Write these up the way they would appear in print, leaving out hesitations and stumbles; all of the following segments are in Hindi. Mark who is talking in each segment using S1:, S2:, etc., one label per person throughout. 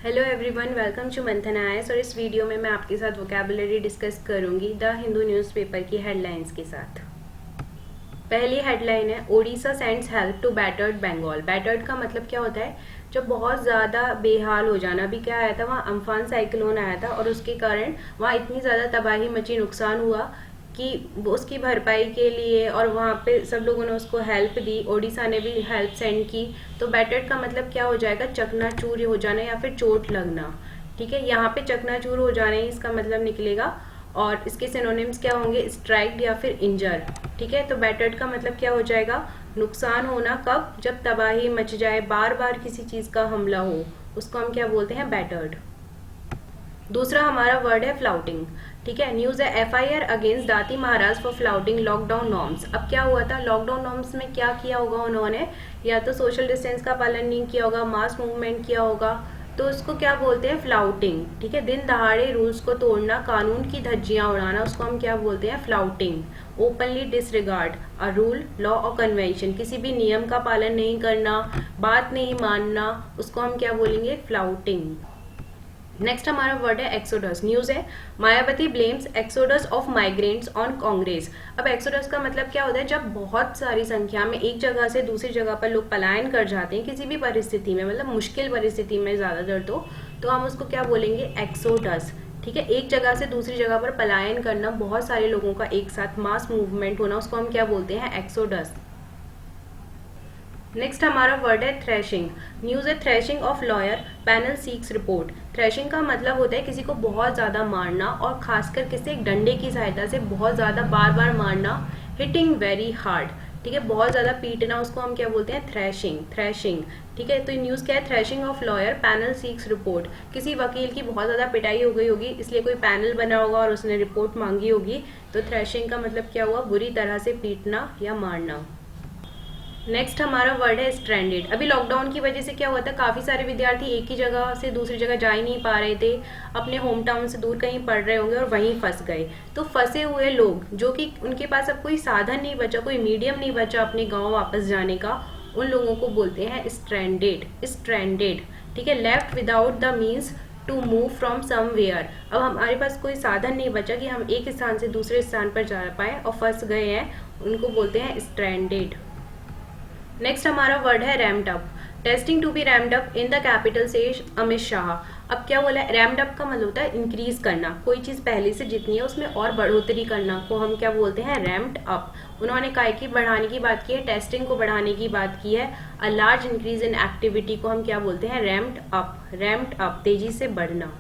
S1: Hello everyone, welcome to Manthan IAS. और इस वीडियो में मैं आपके साथ वोकैबुलरी डिस्कस करूंगी द हिंदू न्यूज़पेपर की हेडलाइंस के साथ। पहली हेडलाइन है Odisha sends help to battered Bengal. Battered का मतलब क्या होता है? जब बहुत ज़्यादा बेहाल हो जाना। अभी क्या आया था, वहाँ अम्फान साइक्लोन आया था और उसके कारण वहाँ इतनी ज़्यादा तबाही मची, नुकसान हुआ कि उसकी भरपाई के लिए और वहाँ पे सब लोगों ने उसको हेल्प दी। ओडिशा ने भी हेल्प सेंड की। तो बैटर्ड का मतलब क्या हो जाएगा? चकनाचूर हो जाना या फिर चोट लगना। ठीक है, यहाँ पे चकनाचूर हो जाना ही इसका मतलब निकलेगा। और इसके सिनोनिम्स क्या होंगे? स्ट्राइक्ड या फिर इंजर। ठीक है, तो बैटर्ड का मतलब क्या हो जाएगा? नुकसान होना। कब? जब तबाही मच जाए, बार बार किसी चीज का हमला हो, उसको हम क्या बोलते हैं? बैटर्ड। दूसरा हमारा वर्ड है फ्लाउटिंग। ठीक है, न्यूज है FIR against Dati Maharaj for flouting lockdown norms. अब क्या हुआ था? लॉकडाउन नॉर्म्स में क्या किया होगा उन्होंने? या तो सोशल डिस्टेंस का पालन नहीं किया होगा, मास मूवमेंट किया होगा, तो उसको क्या बोलते हैं? फ्लाउटिंग। ठीक है, दिन दहाड़े रूल्स को तोड़ना, कानून की धज्जियां उड़ाना, उसको हम क्या बोलते हैं? Flouting. Openly disregard a rule, law और कन्वेंशन, किसी भी नियम का पालन नहीं करना, बात नहीं मानना, उसको हम क्या बोलेंगे? फ्लाउटिंग। नेक्स्ट हमारा वर्ड है एक्सोडस। न्यूज है Mayawati blames exodus of migrants on Congress. अब एक्सोडस का मतलब क्या होता है? जब बहुत सारी संख्या में एक जगह से दूसरी जगह पर लोग पलायन कर जाते हैं किसी भी परिस्थिति में, मतलब मुश्किल परिस्थिति में ज्यादातर तो हम उसको क्या बोलेंगे? एक्सोडस। ठीक है, एक जगह से दूसरी जगह पर पलायन करना, बहुत सारे लोगों का एक साथ मास मूवमेंट होना, उसको हम क्या बोलते हैं? एक्सोडस। नेक्स्ट हमारा वर्ड है थ्रेशिंग। न्यूज है threshing of lawyer, panel seeks report. Threshing का मतलब होता है किसी को बहुत ज्यादा मारना, और खासकर किसी एक डंडे की सहायता से बहुत ज्यादा बार बार मारना, हिटिंग वेरी हार्ड। ठीक है, बहुत ज्यादा पीटना, उसको हम क्या बोलते हैं? थ्रेशिंग। थ्रेशिंग। ठीक है, तो न्यूज क्या है? Threshing of lawyer, panel seeks report. किसी वकील की बहुत ज्यादा पिटाई हो गई होगी, इसलिए कोई पैनल बना होगा और उसने रिपोर्ट मांगी होगी। तो थ्रेशिंग का मतलब क्या हुआ? बुरी तरह से पीटना या मारना। नेक्स्ट हमारा वर्ड है स्ट्रैंडेड। अभी लॉकडाउन की वजह से क्या हुआ था? काफी सारे विद्यार्थी एक ही जगह से दूसरी जगह जा ही नहीं पा रहे थे, अपने होम टाउन से दूर कहीं पढ़ रहे होंगे और वहीं फंस गए। तो फंसे हुए लोग जो कि उनके पास अब कोई साधन नहीं बचा, कोई मीडियम नहीं बचा अपने गाँव वापस जाने का, उन लोगों को बोलते हैं स्ट्रैंडेड। स्ट्रैंडेड। ठीक है, left without the means to move from somewhere. अब हमारे पास कोई साधन नहीं बचा कि हम एक स्थान से दूसरे स्थान पर जा पाए और फंस गए हैं, उनको बोलते हैं स्ट्रैंडेड। नेक्स्ट हमारा वर्ड है rammed up. Testing to be rammed up in the capital से अमित शाह। अब क्या बोला? रैम्ड अप का मतलब होता है इंक्रीज करना, कोई चीज पहले से जितनी है उसमें और बढ़ोतरी करना को हम क्या बोलते हैं? Rumped up. उन्होंने काय की बढ़ाने की बात की है, टेस्टिंग को बढ़ाने की बात की है। A large increase in activity को हम क्या बोलते हैं? Rumped up. रैम्ड अप, तेजी से बढ़ना।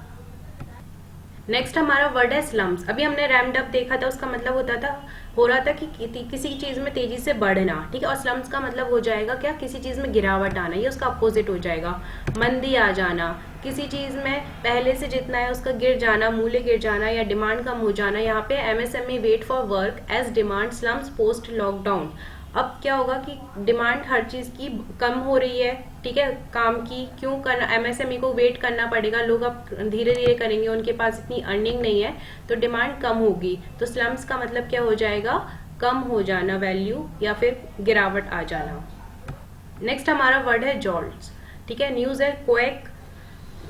S1: नेक्स्ट हमारा वर्ड है स्लम्स। अभी हमने रैम्ड अप देखा था, उसका मतलब होता था, हो रहा था कि किसी चीज में तेजी से बढ़ना। ठीक है, और स्लम्स का मतलब हो जाएगा क्या? किसी चीज में गिरावट आना, ये उसका अपोजिट हो जाएगा। मंदी आ जाना, किसी चीज में पहले से जितना है उसका गिर जाना, मूल्य गिर जाना या डिमांड कम हो जाना। यहाँ पे MSME wait for work as demand slumps post lockdown. अब क्या होगा कि डिमांड हर चीज की कम हो रही है। ठीक है, काम की क्यों करना? एमएसएमई को वेट करना पड़ेगा, लोग अब धीरे धीरे करेंगे, उनके पास इतनी अर्निंग नहीं है, तो डिमांड कम होगी। तो स्लम्स का मतलब क्या हो जाएगा? कम हो जाना, वैल्यू या फिर गिरावट आ जाना। नेक्स्ट हमारा वर्ड है जॉल्ट्स। ठीक है, न्यूज है क्वेक।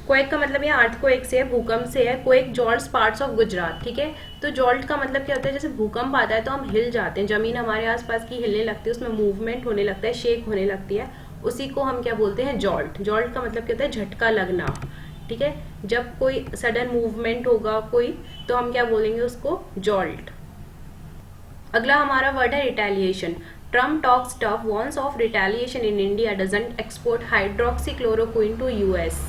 S1: क्वेक का मतलब यहाँ अर्थक्वेक से है, भूकंप से है। Quake jolts parts of Gujarat. ठीक है, तो जॉल्ट का मतलब क्या होता है? जैसे भूकंप आता है तो हम हिल जाते हैं, जमीन हमारे आसपास की हिलने लगती है, उसमें मूवमेंट होने लगता है, शेक होने लगती है, उसी को हम क्या बोलते हैं? जॉल्ट। जॉल्ट का मतलब क्या होता है? झटका लगना। ठीक है, जब कोई सडन मूवमेंट होगा कोई, तो हम क्या बोलेंगे? उसको जॉल्ट। अगला हमारा वर्ड है retaliation. Trump talks tough, warns of retaliation in India doesn't export hydroxychloroquine to US.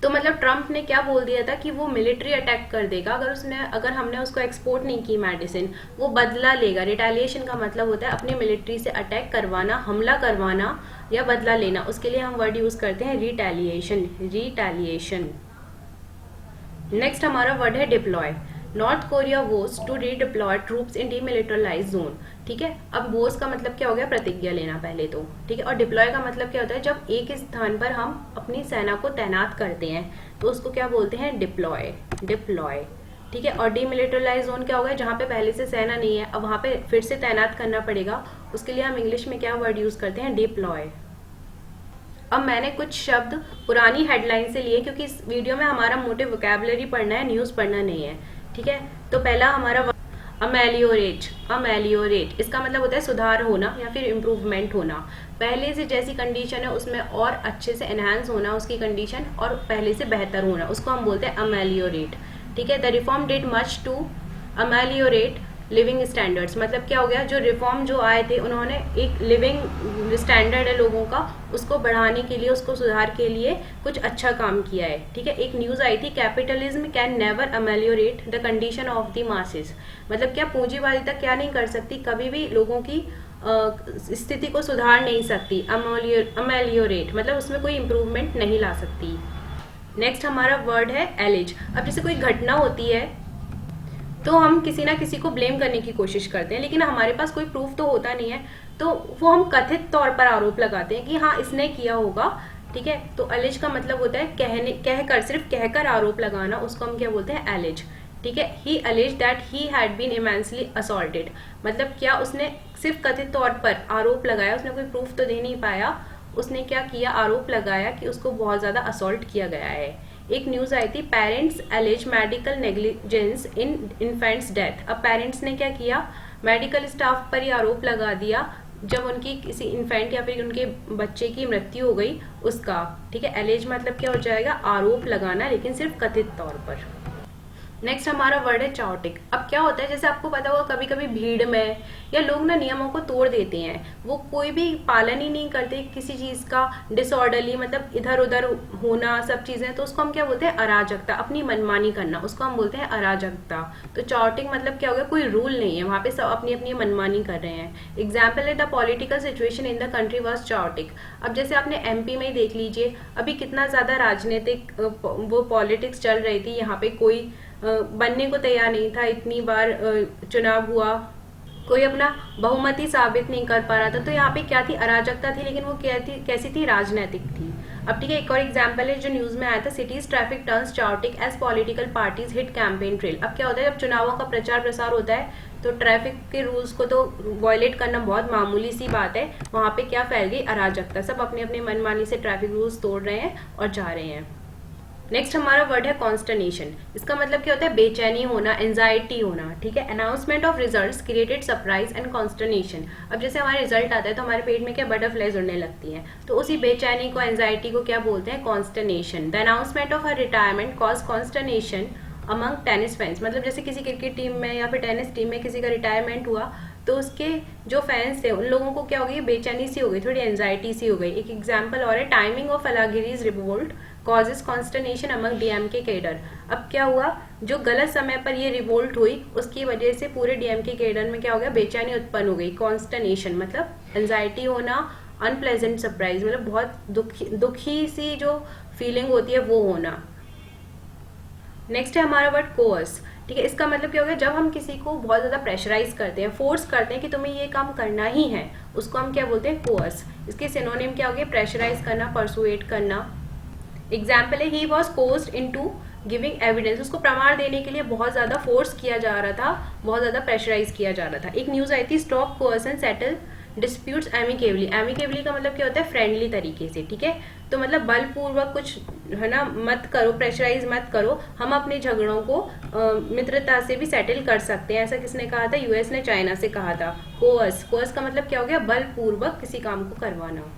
S1: तो मतलब ट्रम्प ने क्या बोल दिया था कि वो मिलिट्री अटैक कर देगा अगर हमने उसको एक्सपोर्ट नहीं की मेडिसिन, वो बदला लेगा। रिटेलिएशन का मतलब होता है अपनी मिलिट्री से अटैक करवाना, हमला करवाना या बदला लेना, उसके लिए हम वर्ड यूज करते हैं रिटेलिएशन। रिटेलिएशन। नेक्स्ट हमारा वर्ड है deploy. North Korea was to redeploy troops in demilitarize zone. ठीक है, अब वोज का मतलब क्या हो गया? प्रतिज्ञा लेना पहले तो। ठीक है, और डिप्लॉय का मतलब क्या होता है? जब एक स्थान पर हम अपनी सेना को तैनात करते हैं तो उसको क्या बोलते हैं? डिप्लॉय। डिप्लॉय। ठीक है, और डीमिलिटराइज जोन क्या होगा? जहाँ पे पहले से सेना नहीं है, अब वहां पे फिर से तैनात करना पड़ेगा, उसके लिए हम इंग्लिश में क्या वर्ड यूज करते हैं? डिप्लॉय। अब मैंने कुछ शब्द पुरानी हेडलाइन से लिए क्योंकि इस वीडियो में हमारा मोटिव वोकैबुलरी पढ़ना है, न्यूज़ पढ़ना नहीं है, ठीक है। तो पहला हमारा अमेलियोरेट। अमेलियोरेट इसका मतलब होता है सुधार होना या फिर इम्प्रूवमेंट होना, पहले से जैसी कंडीशन है उसमें और अच्छे से एनहांस होना उसकी कंडीशन, और पहले से बेहतर होना, उसको हम बोलते हैं अमेलियोरेट, ठीक है। The reform did much to ameliorate living standards, मतलब क्या हो गया, जो रिफॉर्म जो आए थे उन्होंने एक लिविंग स्टैंडर्ड है लोगों का उसको बढ़ाने के लिए, उसको सुधार के लिए कुछ अच्छा काम किया है, ठीक है। एक न्यूज़ आई थी, capitalism can never ameliorate the condition of the masses, मतलब क्या पूंजीवादिता क्या नहीं कर सकती, कभी भी लोगों की स्थिति को सुधार नहीं सकती। अमेलियोरेट मतलब उसमें कोई इम्प्रूवमेंट नहीं ला सकती। नेक्स्ट हमारा वर्ड है एलिज। अब जैसे कोई घटना होती है तो हम किसी ना किसी को ब्लेम करने की कोशिश करते हैं, लेकिन हमारे पास कोई प्रूफ तो होता नहीं है, तो वो हम कथित तौर पर आरोप लगाते हैं कि हाँ इसने किया होगा, ठीक है। तो एलिज का मतलब होता है कहकर, सिर्फ कहकर आरोप लगाना, उसको हम क्या बोलते हैं, एलिज, ठीक है। He alleges that he had been immensely assaulted, मतलब क्या उसने सिर्फ कथित तौर पर आरोप लगाया, उसने कोई प्रूफ तो दे नहीं पाया, उसने क्या किया, आरोप लगाया कि उसको बहुत ज्यादा असॉल्ट किया गया है। एक न्यूज आई थी, parents allege medical negligence in infant's death. अब पेरेंट्स ने क्या किया, मेडिकल स्टाफ पर ही आरोप लगा दिया जब उनकी किसी इन्फेंट या फिर उनके बच्चे की मृत्यु हो गई उसका, ठीक है। एलिज मतलब क्या हो जाएगा, आरोप लगाना, लेकिन सिर्फ कथित तौर पर। नेक्स्ट हमारा वर्ड है चाओटिक। अब क्या होता है, जैसे आपको पता होगा कभी कभी भीड़ में या लोग ना नियमों को तोड़ देते हैं, वो कोई भी पालन ही नहीं करते किसी चीज का, डिसऑर्डरली मतलब इधर उधर होना सब चीजें, तो उसको हम क्या बोलते हैं, अराजकता, अपनी मनमानी करना, उसको हम बोलते हैं अराजकता। तो चाओटिक मतलब क्या हो गया, कोई रूल नहीं है, वहां पे सब अपनी अपनी मनमानी कर रहे हैं। एग्जाम्पल है, the political situation in the country was chaotic. अब जैसे आपने एमपी में ही देख लीजिए, अभी कितना ज्यादा राजनीतिक वो पॉलिटिक्स चल रही थी, यहाँ पे कोई बनने को तैयार नहीं था, इतनी बार चुनाव हुआ, कोई अपना बहुमति साबित नहीं कर पा रहा था, तो यहाँ पे क्या थी, अराजकता थी, लेकिन वो क्या थी, कैसी थी, राजनीतिक थी। अब ठीक है, एक और एग्जांपल है जो न्यूज में आया था, cities traffic turns chaotic as political parties hit campaign trail. अब क्या होता है, जब चुनावों का प्रचार प्रसार होता है तो ट्रैफिक के रूल्स को तो वायलेट करना बहुत मामूली सी बात है, वहां पे क्या फैल गई, अराजकता, सब अपने अपने मनमानी से ट्रैफिक रूल्स तोड़ रहे हैं और जा रहे हैं। नेक्स्ट हमारा वर्ड है कॉन्स्टर्नेशन। इसका मतलब क्या होता है, बेचैनी होना, एंजाइटी होना, ठीक है। Announcement of results created surprise and consternation. अब जैसे हमारे रिजल्ट आता है तो हमारे पेट में क्या बटरफ्लाइज उड़ने लगती हैं, तो उसी बेचैनी को, एंजाइटी को क्या बोलते हैं, consternation. The announcement of her retirement cause consternation among tennis fans. मतलब जैसे किसी क्रिकेट टीम में या फिर टेनिस टीम में किसी का रिटायरमेंट हुआ तो उसके जो फैंस थे उन लोगों को क्या हो गई, बेचैनी सी हो गई, थोड़ी एंजाइटी सी हो गई। एक एग्जांपल और है, timing of Alagiri's revolt causes consternation among DMK cadre. अब क्या हुआ, जो गलत समय पर ये रिवोल्ट हुई उसकी वजह से पूरे डीएमके कैडर में क्या हो गया, बेचैनी उत्पन्न हो गई। कॉन्स्टर्नेशन मतलब एंजाइटी होना, अनप्लेजेंट सरप्राइज मतलब बहुत दुखी सी जो फीलिंग होती है वो होना। नेक्स्ट है हमारा वर्ड कोअर्स, ठीक है। इसका मतलब क्या हो गया, जब हम किसी को बहुत ज्यादा प्रेशराइज करते हैं, फोर्स करते हैं कि तुम्हें ये काम करना ही है, उसको हम क्या बोलते हैं, कोअर्स। इसके सिनोनिम क्या हो गया, प्रेशराइज करना, परसुएट करना। एग्जाम्पल है, he was कोर्स्ड into giving evidence. उसको प्रमाण देने के लिए बहुत ज्यादा फोर्स किया जा रहा था, बहुत ज्यादा प्रेशराइज किया जा रहा था। एक न्यूज आई थी, stop coercion settle disputes amicably. Amicably का मतलब क्या होता है, फ्रेंडली तरीके से, ठीक है। तो मतलब बलपूर्वक कुछ है ना मत करो, प्रेशराइज मत करो, हम अपने झगड़ों को मित्रता से भी सेटल कर सकते हैं। ऐसा किसने कहा था, यूएस ने चाइना से कहा था। कोअर्स, कोअर्स का मतलब क्या हो गया, बलपूर्वक किसी काम को करवाना।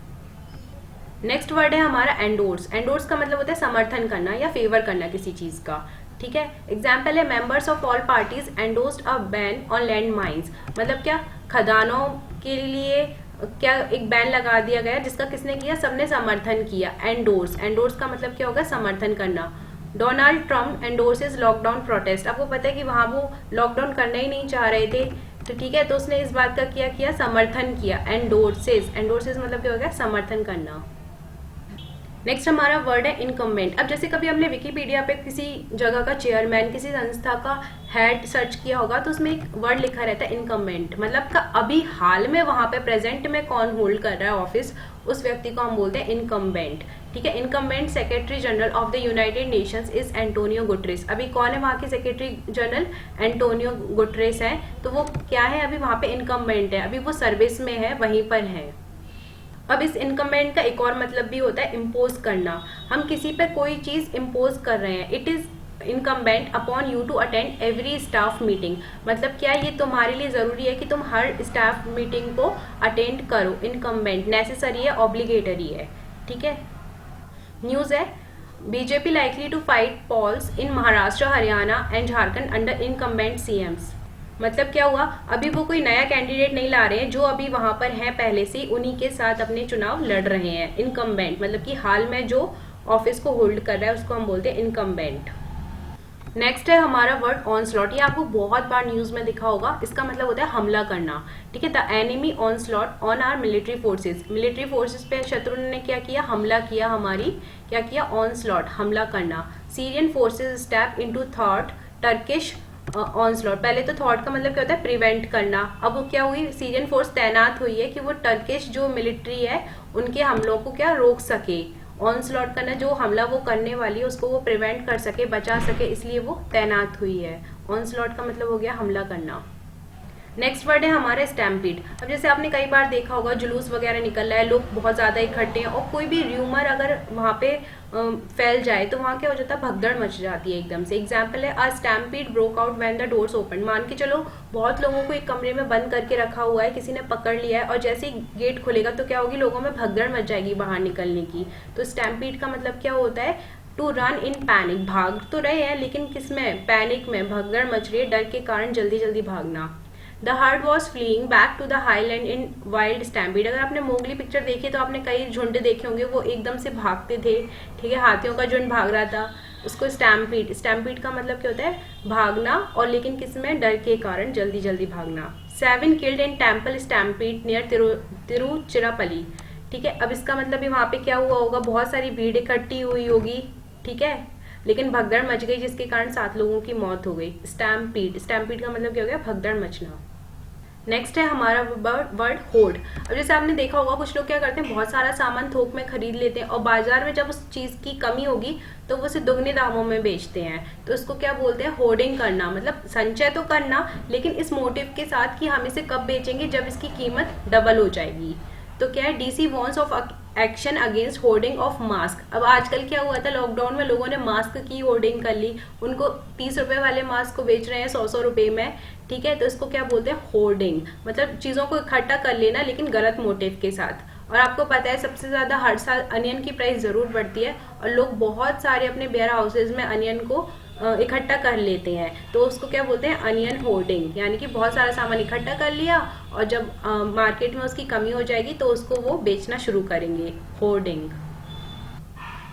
S1: नेक्स्ट वर्ड है हमारा एंडोर्स। एंडोर्स का मतलब होता है समर्थन करना या फेवर करना किसी चीज का, ठीक है। एग्जाम्पल है, members of all parties endorsed a ban on land mines. मतलब क्या, खदानों के लिए क्या एक बैन लगा दिया गया जिसका किसने किया, सबने समर्थन किया। एंडोर्स, एंडोर्स का मतलब क्या होगा, समर्थन करना। Donald Trump endorses lockdown protest. आपको पता है कि वहां वो लॉकडाउन करना ही नहीं चाह रहे थे, तो ठीक है, तो उसने इस बात का किया समर्थन किया। एंडोर्सेस, एंडोर्सेस मतलब क्या हो गया, समर्थन करना। नेक्स्ट हमारा वर्ड है इनकम्बेंट। अब जैसे कभी हमने विकिपीडिया पे किसी जगह का चेयरमैन, किसी संस्था का हेड सर्च किया होगा तो उसमें एक वर्ड लिखा रहता है इनकम्बेंट, मतलब का अभी हाल में वहां पे प्रेजेंट में कौन होल्ड कर रहा है ऑफिस, उस व्यक्ति को हम बोलते हैं इनकम्बेंट, ठीक है। Incumbent secretary general of the United Nations is Antonio Guterres. अभी कौन है वहां के सेक्रेटरी जनरल, एंटोनियो गुटरेस है, तो वो क्या है, अभी वहां पे इनकम्बेंट है, अभी वो सर्विस में है, वहीं पर है। अब इस इनकम्बेंट का एक और मतलब भी होता है इम्पोज करना। हम किसी पर कोई चीज इम्पोज कर रहे हैं। It is incumbent upon you to attend every staff meeting. मतलब क्या ये तुम्हारे लिए जरूरी है कि तुम हर स्टाफ मीटिंग को अटेंड करो। इनकम्बेंट नेसेसरी है, ऑब्लिगेटरी है। ठीक है। न्यूज है, BJP likely to fight polls in Maharashtra, Haryana and Jharkhand under incumbent CMs. मतलब क्या हुआ, अभी वो कोई नया कैंडिडेट नहीं ला रहे हैं, जो अभी वहां पर हैं पहले से उन्हीं के साथ अपने चुनाव लड़ रहे हैं। इनकम्बेंट मतलब कि हाल में जो ऑफिस को होल्ड कर रहा है उसको हम बोलते हैं इनकम्बेंट। नेक्स्ट है हमारा वर्ड ऑनस्लॉट। ये आपको बहुत बार न्यूज में दिखा होगा। इसका मतलब होता है हमला करना। ठीक है। The enemy onslaught on our military forces. Military forces पे शत्रु ने क्या किया, हमला किया। हमारी क्या किया, ऑनस्लॉट, हमला करना। Syrian forces step into thought Turkish onslaught. पहले तो थॉट का मतलब क्या होता है, प्रिवेंट करना। अब वो क्या हुई, सीरियन फोर्स तैनात हुई है कि वो टर्किश जो मिलिट्री है उनके हमलों को क्या रोक सके। ऑनस्लॉट करना, जो हमला वो करने वाली है उसको वो प्रिवेंट कर सके, बचा सके, इसलिए वो तैनात हुई है। ऑनस्लॉट का मतलब हो गया हमला करना। नेक्स्ट वर्ड है हमारा स्टैम्पीड। अब जैसे आपने कई बार देखा होगा जुलूस वगैरह निकल रहा है, लोग बहुत ज्यादा इकट्ठे हैं और कोई भी र्यूमर अगर वहां पे फैल जाए तो वहां क्या हो जाता है, भगदड़ मच जाती है एकदम से। एग्जाम्पल है a stampede broke out when the doors open. मान के चलो बहुत लोगों को एक कमरे में बंद करके रखा हुआ है, किसी ने पकड़ लिया है और जैसे ही गेट खुलेगा तो क्या होगी, लोगों में भगदड़ मच जाएगी बाहर निकलने की। तो स्टैम्पीड का मतलब क्या होता है, टू रन इन पैनिक। भाग तो रहे हैं लेकिन किसमें, पैनिक में, भगदड़ मच रही है, डर के कारण जल्दी जल्दी भागना। The herd was fleeing back to the highland in wild stampede. अगर आपने मोगली पिक्चर देखी तो आपने कई झुंड देखे होंगे, वो एकदम से भागते थे। ठीक है, हाथियों का झुंड भाग रहा था, उसको स्टैम्पीड। स्टैम्पीड का मतलब क्या होता है, भागना, और लेकिन किसमें, डर के कारण जल्दी जल्दी भागना। 7 killed in temple stampede near Tiruchirappalli. ठीक है। अब इसका मतलब भी वहां पे क्या हुआ होगा, बहुत सारी भीड़ इकट्ठी हुई होगी। ठीक है, लेकिन भगदड़ मच गई जिसके कारण 7 लोगों की मौत हो गई। स्टैम्पीड, स्टैम्पीड का मतलब क्या हो गया, भगदड़ मचना। नेक्स्ट है हमारा वर्ड होर्ड। अब जैसे आपने देखा होगा कुछ लोग क्या करते हैं, बहुत सारा सामान थोक में खरीद लेते हैं और बाजार में जब उस चीज की कमी होगी तो वो उसे दुगने दामों में बेचते हैं। तो इसको क्या बोलते हैं, होर्डिंग करना। मतलब संचय तो करना लेकिन इस मोटिव के साथ कि हम इसे कब बेचेंगे, जब इसकी कीमत डबल हो जाएगी। तो क्या है, DC warns of action against hoarding of mask. अब आजकल क्या हुआ था, लॉकडाउन में लोगों ने मास्क की होर्डिंग कर ली, उनको 30 रुपए वाले मास्क को बेच रहे हैं 100 रुपए में। ठीक है, तो इसको क्या बोलते हैं, होर्डिंग। मतलब चीजों को इकट्ठा कर लेना लेकिन गलत मोटिव के साथ। और आपको पता है सबसे ज्यादा हर साल अनियन की प्राइस जरूर बढ़ती है और लोग बहुत सारे अपने वेयर हाउसेज में अनियन को इकट्ठा कर लेते हैं, तो उसको क्या बोलते हैं, अनियन होर्डिंग। यानी कि बहुत सारा सामान इकट्ठा कर लिया और जब मार्केट में उसकी कमी हो जाएगी तो उसको वो बेचना शुरू करेंगे, hoarding.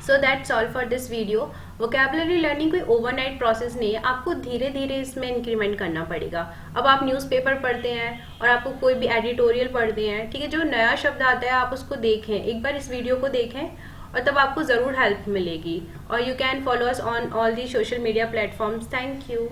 S1: So that's all for this video. Vocabulary learning कोई ओवरनाइट प्रोसेस नहीं है, आपको धीरे धीरे इसमें इंक्रीमेंट करना पड़ेगा। अब आप न्यूज़पेपर पढ़ते हैं और आपको कोई भी एडिटोरियल पढ़ते हैं, ठीक है, जो नया शब्द आता है आप उसको देखें, एक बार इस वीडियो को देखें और तब आपको ज़रूर हेल्प मिलेगी। और you can follow us on all the social media platforms. Thank you.